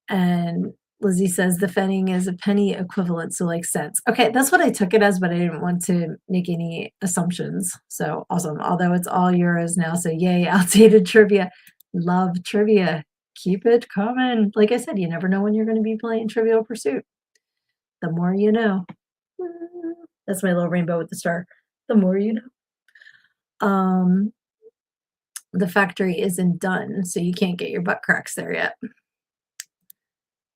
And Lizzie says the pfennig is a penny equivalent, so like cents. Okay, that's what I took it as, but I didn't want to make any assumptions. So awesome. Although it's all euros now, so yay, outdated trivia. Love trivia. Keep it coming. Like I said, you never know when you're going to be playing Trivial Pursuit. The more you know. That's my little rainbow with the star. The more you know. The factory isn't done, so you can't get your butt cracks there yet.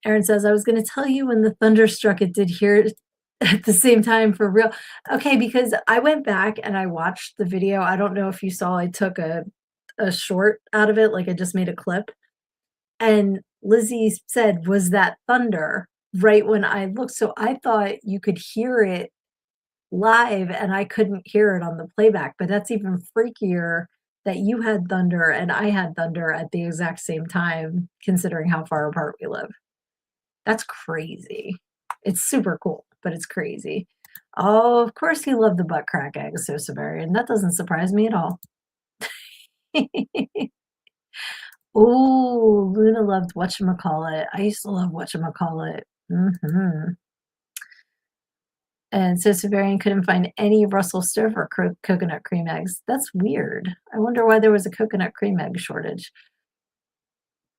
Aaron says, I was going to tell you when the thunder struck, it did hear it at the same time for real. Okay, because I went back and I watched the video. I don't know if you saw, I took a short out of it, like I just made a clip. And Lizzie said, was that thunder right when I looked? So I thought you could hear it live and I couldn't hear it on the playback, but that's even freakier that you had thunder and I had thunder at the exact same time, considering how far apart we live. That's crazy. It's super cool, but it's crazy. Oh, of course you love the butt crack eggs, so Severian. That doesn't surprise me at all. Oh, Luna loved whatchamacallit. I used to love whatchamacallit. And so Severian couldn't find any Russell Stover coconut cream eggs. That's weird. I wonder why there was a coconut cream egg shortage.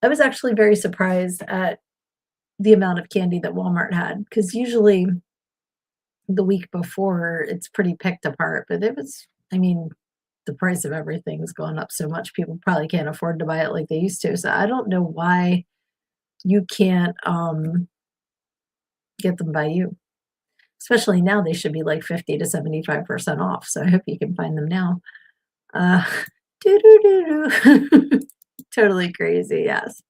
I was actually very surprised at the amount of candy that Walmart had because usually the week before it's pretty picked apart, but it was, I mean, the price of everything's gone up so much, people probably can't afford to buy it like they used to. So I don't know why you can't get them by you. Especially now they should be like 50 to 75% off. So I hope you can find them now. Uh doo-doo-doo-doo. Totally crazy, yes.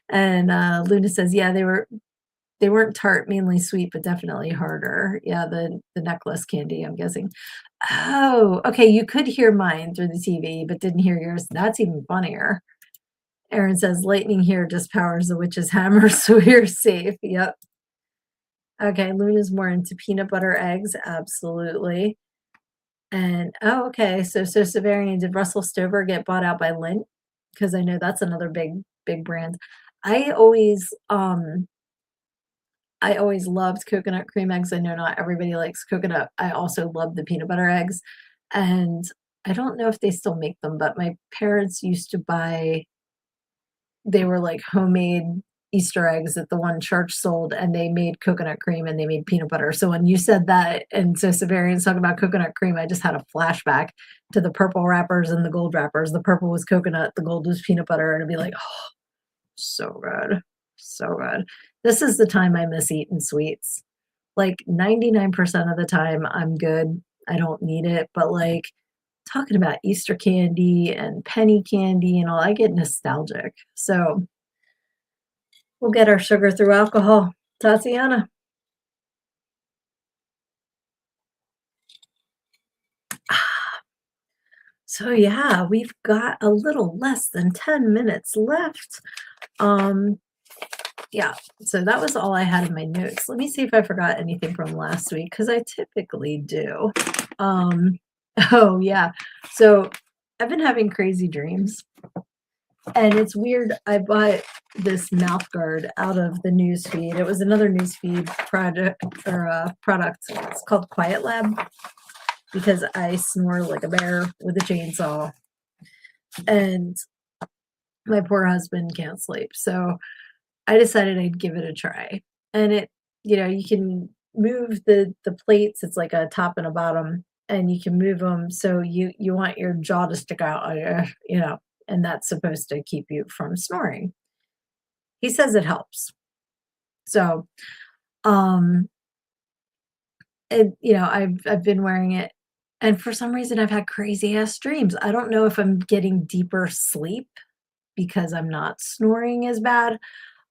And Luna says, yeah, they weren't tart, mainly sweet, but definitely harder. Yeah, the necklace candy, I'm guessing. Oh, okay, you could hear mine through the TV, but didn't hear yours. That's even funnier. Aaron says, lightning here just powers the witch's hammer, so we're safe. Yep. Okay, Luna's more into peanut butter eggs. Absolutely. And oh, okay. So Severian, did Russell Stover get bought out by Lindt? Because I know that's another big brand. I always I always loved coconut cream eggs. I know not everybody likes coconut. I also love the peanut butter eggs. And I don't know if they still make them, but my parents used to buy, they were like homemade Easter eggs that the one church sold, and they made coconut cream and they made peanut butter. So when you said that, and so Severian's talking about coconut cream, I just had a flashback to the purple wrappers and the gold wrappers. The purple was coconut, the gold was peanut butter, and it'd be like, oh, so good. So good. This is the time I miss eating sweets. Like 99% of the time, I'm good. I don't need it. But like talking about Easter candy and penny candy and all, I get nostalgic. So we'll get our sugar through alcohol. Tatiana. So yeah, we've got a little less than 10 minutes left. Um, yeah, so that was all I had in my notes. Let me see if I forgot anything from last week because I typically do. Um, oh yeah. So I've been having crazy dreams. And it's weird. I bought this mouth guard out of the news feed. It was another news feed project or product. It's called Quiet Lab because I snore like a bear with a chainsaw. And my poor husband can't sleep. So I decided I'd give it a try. And it, you can move the plates. It's like a top and a bottom, and you can move them so you want your jaw to stick out, and that's supposed to keep you from snoring. He says it helps. So, um, I've been wearing it, and for some reason I've had crazy ass dreams. I don't know if I'm getting deeper sleep because I'm not snoring as bad.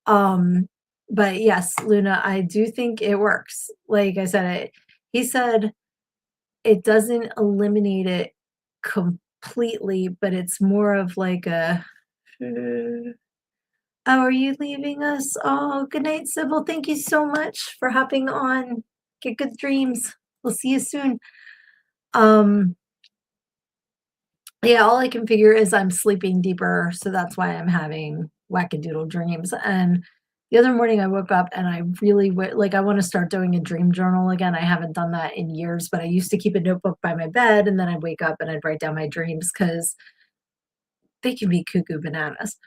Um, but yes, Luna, I do think it works. Like I said, he said it doesn't eliminate it completely, but it's more of like a, "Oh, are you leaving us? Oh, good night, Sybil. Thank you so much for hopping on. Get good dreams. We'll see you soon." Um, yeah, all I can figure is I'm sleeping deeper, so that's why I'm having wackadoodle dreams. And the other morning I woke up and I really like I want to start doing a dream journal again. I haven't done that in years, but I used to keep a notebook by my bed and then I'd wake up and I'd write down my dreams because they can be cuckoo bananas.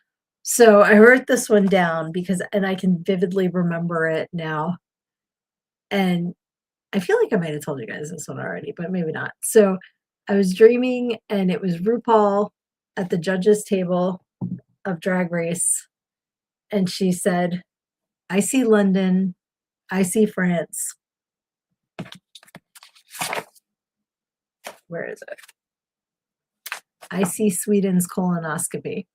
So I wrote this one down because, and I can vividly remember it now. And I feel like I might have told you guys this one already, but maybe not. So I was dreaming, and it was RuPaul at the judges' table of Drag Race. And she said, I see London, I see France. Where is it? I see Sweden's colonoscopy.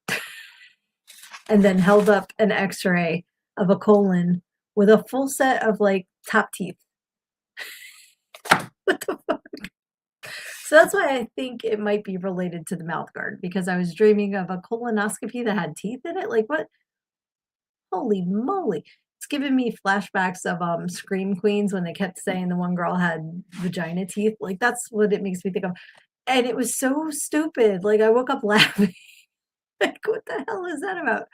And then held up an x ray of a colon with a full set of like top teeth. What the fuck? So that's why I think it might be related to the mouth guard because I was dreaming of a colonoscopy that had teeth in it. Like what? Holy moly. It's giving me flashbacks of Scream Queens when they kept saying the one girl had vagina teeth. Like that's what it makes me think of. And it was so stupid. Like I woke up laughing. Like, what the hell is that about?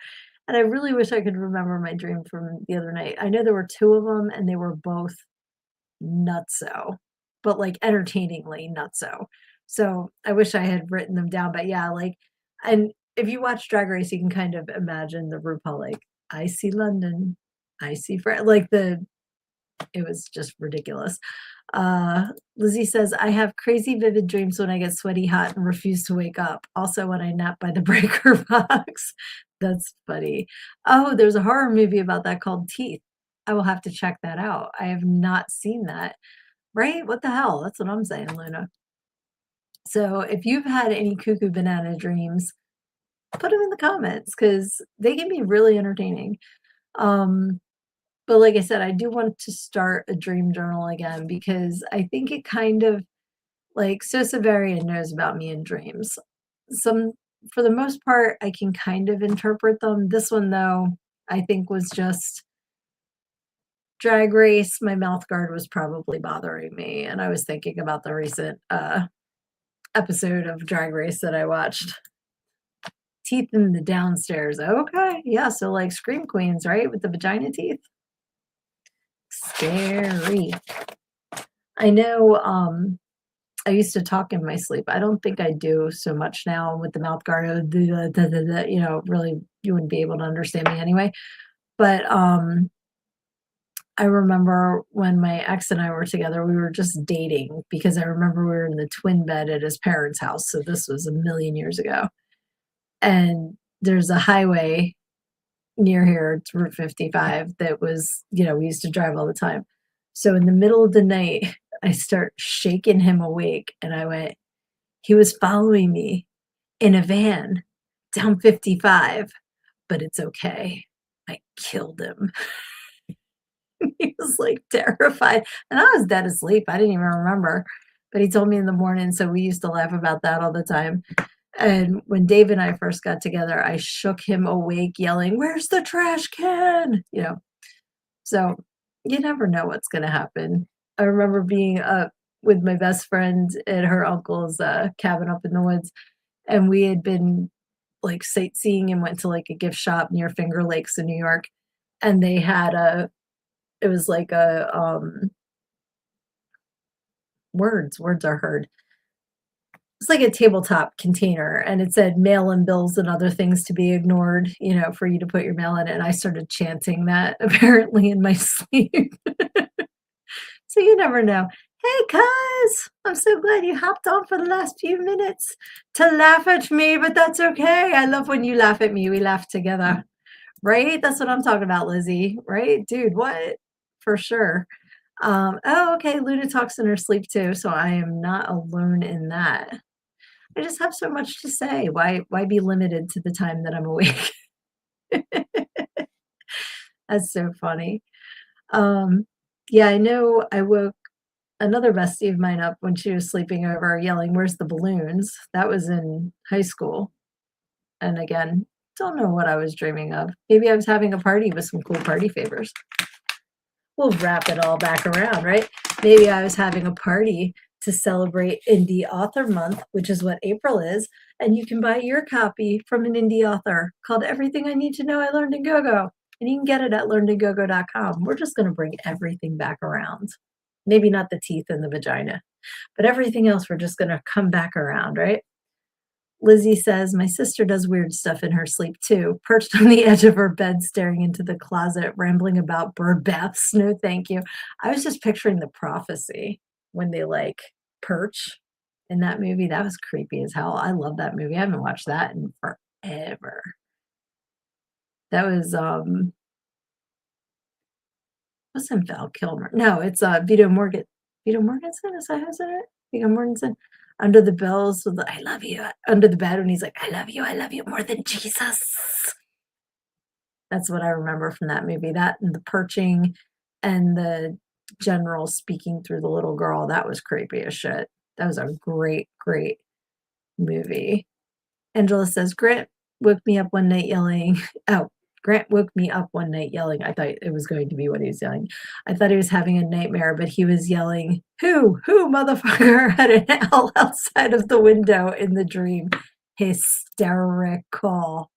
And I really wish I could remember my dream from the other night. I know there were two of them and they were both nutso, but, like, entertainingly nutso. So, I wish I had written them down, but yeah, like and if you watch Drag Race, you can kind of imagine the RuPaul, like, "I see London, I see Fran" like, the it was just ridiculous. Lizzie says, "I have crazy vivid dreams when I get sweaty hot and refuse to wake up. Also when I nap by the breaker box." That's funny. Oh, there's a horror movie about that called Teeth. I will have to check that out. I have not seen that. Right? What the hell? That's what I'm saying, Luna. So if you've had any cuckoo banana dreams, put them in the comments because they can be really entertaining. Um, but like I said, I do want to start a dream journal again because I think it kind of like Sosa Varian knows about me in dreams. Some for the most part, I can kind of interpret them. This one though, I think was just Drag Race. My mouth guard was probably bothering me, and I was thinking about the recent episode of Drag Race that I watched. Teeth in the downstairs. Okay, yeah, so like Scream Queens, right? With the vagina teeth. Scary. I know, I used to talk in my sleep. I don't think I do so much now with the mouth guard, you know, really you wouldn't be able to understand me anyway. But, I remember when my ex and I were together, we were just dating because I remember we were in the twin bed at his parents' house, so this was a million years ago, and there's a highway near here, it's Route 55 that was you know, we used to drive all the time. So in the middle of the night, I start shaking him awake, and I went, "He was following me in a van down 55, but it's okay. I killed him." He was, like, terrified, and I was dead asleep, I didn't even remember, but he told me in the morning, so we used to laugh about that all the time. And when Dave and I first got together, I shook him awake yelling, "Where's the trash can?" You know? So, you never know what's gonna happen. I remember being up with my best friend at her uncle's, cabin up in the woods, and we had been, like, sightseeing and went to, like, a gift shop near Finger Lakes in New York, and they had a it was like a, words are heard. It's like a tabletop container, and it said mail-in bills and other things to be ignored, you know, for you to put your mail in, and I started chanting that apparently in my sleep. So you never know. "Hey, cuz, I'm so glad you hopped on for the last few minutes to laugh at me, but that's okay. I love when you laugh at me, we laugh together." Right? That's what I'm talking about, Lizzie, right? Dude, what? For sure. Oh, okay, Luna talks in her sleep too, so I am not alone in that. I just have so much to say. Why be limited to the time that I'm awake? That's so funny. Um, yeah, I know I woke another bestie of mine up when she was sleeping over yelling, "Where's the balloons?" That was in high school. And again, don't know what I was dreaming of. Maybe I was having a party with some cool party favors. We'll wrap it all back around, right? Maybe I was having a party to celebrate Indie Author Month, which is what April is, and you can buy your copy from an indie author called Everything I Need to Know I Learned in Go-Go, and you can get it at learnedingogo.com. We're just gonna bring everything back around. Maybe not the teeth and the vagina, but everything else we're just gonna come back around, right? Lizzie says, "My sister does weird stuff in her sleep too, perched on the edge of her bed, staring into the closet, rambling about bird baths. No, thank you." I was just picturing the prophecy when they like perch in that movie. That was creepy as hell. I love that movie. I haven't watched that in forever. That was wasn't Val Kilmer. No, it's Vito Morgan. Vito Morganson? Is that who's in it? Vito Morganson? Under the bells with the I love you under the bed when he's like, I love you more than Jesus." That's what I remember from that movie. That and the perching and the general speaking through the little girl, that was creepy as shit. That was a great, great movie. Angela says, "Grant woke me up one night yelling." Oh, Grant woke me up one night yelling. I thought it was going to be what he was yelling. I thought he was having a nightmare, but he was yelling, Who, motherfucker?" at an owl outside of the window in the dream. Hysterical.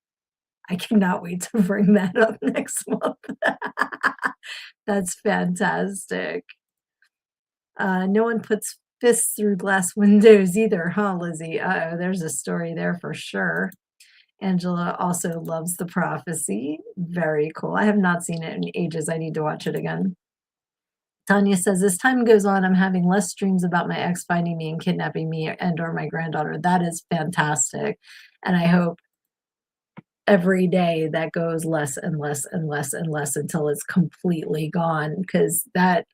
I cannot wait to bring that up next month. That's fantastic. No one puts fists through glass windows either, huh, Lizzie? Uh-oh, there's a story there for sure. Angela also loves The Prophecy. Very cool. I have not seen it in ages. I need to watch it again. Tanya says, as time goes on, I'm having less dreams about my ex finding me and kidnapping me and or my granddaughter. That is fantastic. And I hope every day that goes less and less and less and less until it's completely gone. Because that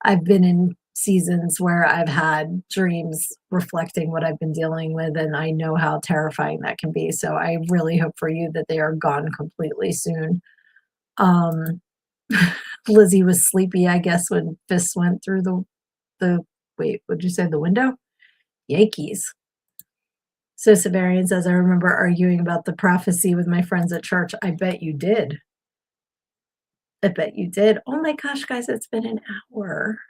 I've been in seasons where I've had dreams reflecting what I've been dealing with, and I know how terrifying that can be. So I really hope for you that they are gone completely soon. Um, Lizzie was sleepy, I guess, when fists went through the wait, would you say the window? Yankees. So Severian says, I remember arguing about the prophecy with my friends at church. I bet you did. I bet you did. Oh my gosh, guys, it's been an hour.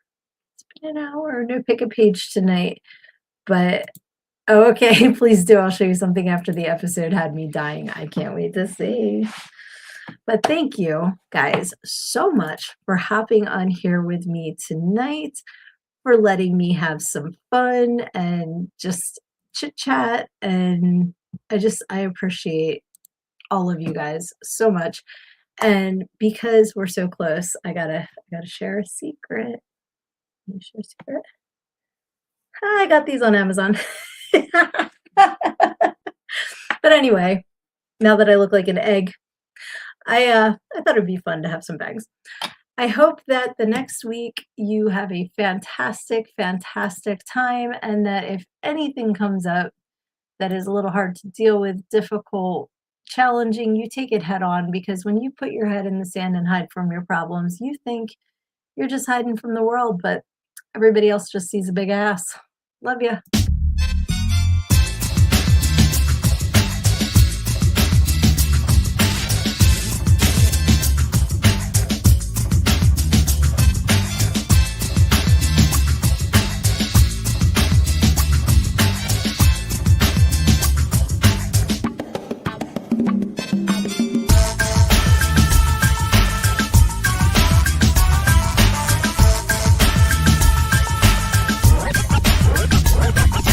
It's been an hour. No pick a page tonight. But oh, okay, please do. I'll show you something after the episode had me dying. I can't wait to see. But thank you guys so much for hopping on here with me tonight, for letting me have some fun and just chit chat. And I appreciate all of you guys so much. And because we're so close, I gotta share a secret. Let me share a secret. I got these on Amazon. But anyway, now that I look like an egg, I thought it'd be fun to have some bags. I hope that the next week you have a fantastic, fantastic time, and that if anything comes up that is a little hard to deal with, difficult, challenging, you take it head on, because when you put your head in the sand and hide from your problems, you think you're just hiding from the world, but everybody else just sees a big ass. Love you.